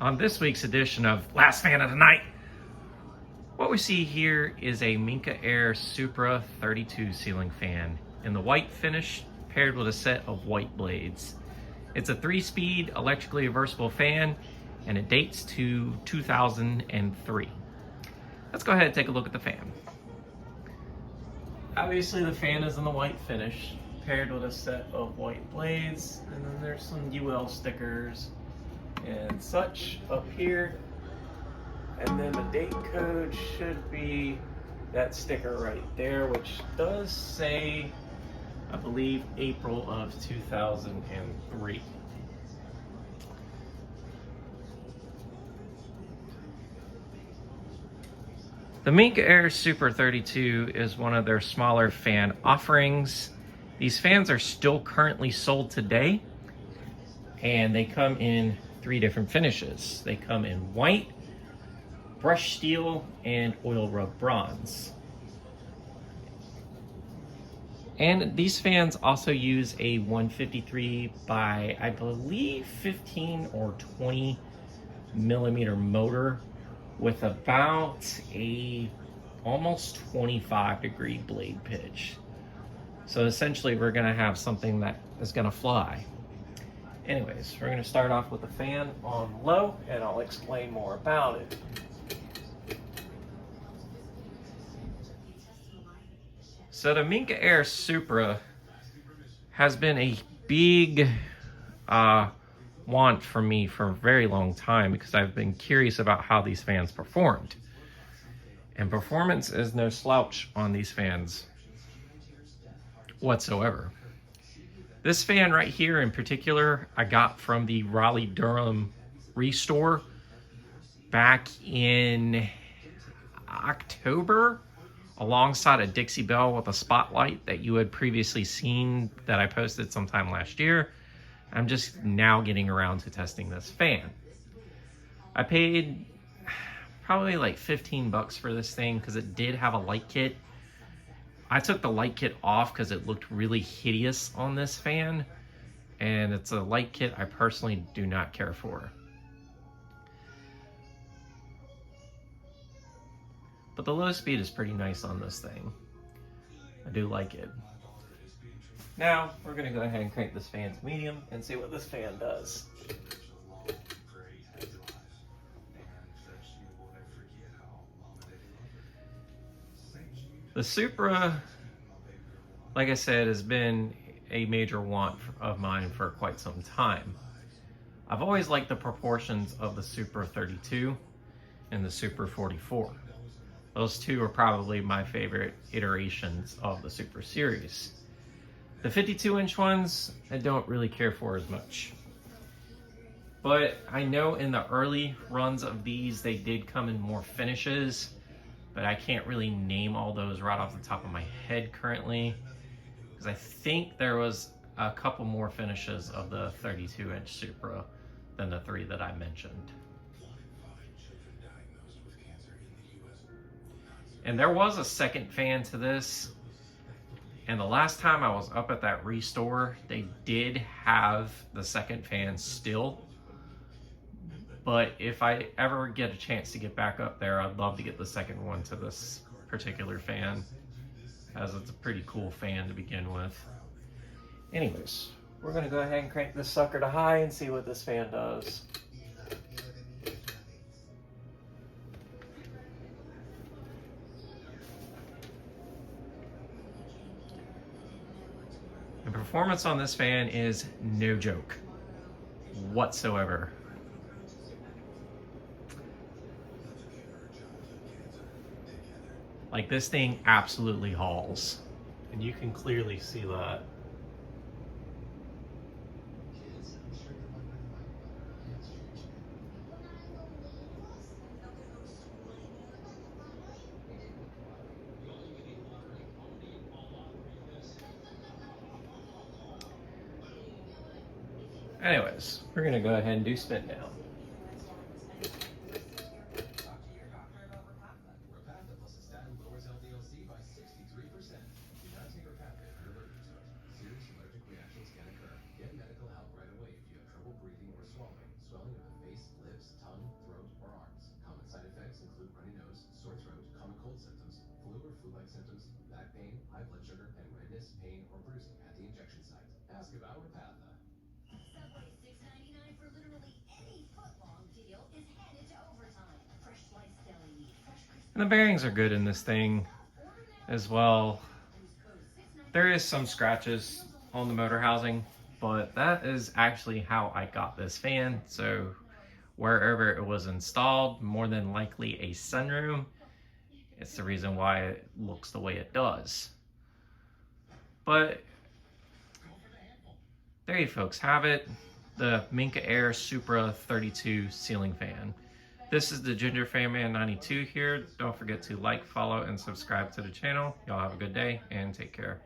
On this week's edition of Last Fan of the Night, what we see here is a Minka Aire Supra 32 ceiling fan in the white finish paired with a set of white blades. It's a 3-speed electrically reversible fan and it dates to 2003. Let's go ahead and take a look at the fan. Obviously the fan is in the white finish paired with a set of white blades, and then there's some UL stickers and such up here, and then the date code should be that sticker right there, which does say, I believe, April of 2003. The Minka Aire Supra 32 is one of their smaller fan offerings. These fans are still currently sold today, and they come in 3 different finishes. They come in white, brushed steel, and oil rub bronze. And these fans also use a 153 by, I believe, 15 or 20 millimeter motor with about a almost 25-degree blade pitch. So essentially we're gonna have something that is gonna fly. Anyways, we're going to start off with the fan on low, and I'll explain more about it. So the Minka Aire Supra has been a big want for me for a very long time because I've been curious about how these fans performed. And performance is no slouch on these fans whatsoever. This fan right here in particular, I got from the Raleigh-Durham Restore back in October, alongside a Dixie Belle with a spotlight that you had previously seen that I posted sometime last year. I'm just now getting around to testing this fan. I paid probably like 15 bucks for this thing because it did have a light kit. I took the light kit off because it looked really hideous on this fan, and it's a light kit I personally do not care for. But the low speed is pretty nice on this thing. I do like it. Now, we're going to go ahead and crank this fan to medium and see what this fan does. The Supra, like I said, has been a major want of mine for quite some time. I've always liked the proportions of the Supra 32 and the Supra 44. Those two are probably my favorite iterations of the Supra series. The 52-inch ones, I don't really care for as much. But I know in the early runs of these, they did come in more finishes, but I can't really name all those right off the top of my head currently, because I think there was a couple more finishes of the 32-inch Supra than the 3 that I mentioned. And there was a second fan to this, and the last time I was up at that Restore, they did have the second fan still. But if I ever get a chance to get back up there, I'd love to get the second one to this particular fan, as it's a pretty cool fan to begin with. Anyways, we're going to go ahead and crank this sucker to high and see what this fan does. The performance on this fan is no joke whatsoever. Like, this thing absolutely hauls, and you can clearly see that. Anyways, we're gonna go ahead and do spin down. And the bearings are good in this thing as well. There is some scratches on the motor housing, but that is actually how I got this fan. So wherever it was installed, more than likely a sunroom, it's the reason why it looks the way it does. But there you folks have it, the Minka Aire Supra 32 ceiling fan. This is the Ginger Fan Man 92 here. Don't forget to like, follow, and subscribe to the channel. Y'all have a good day and take care.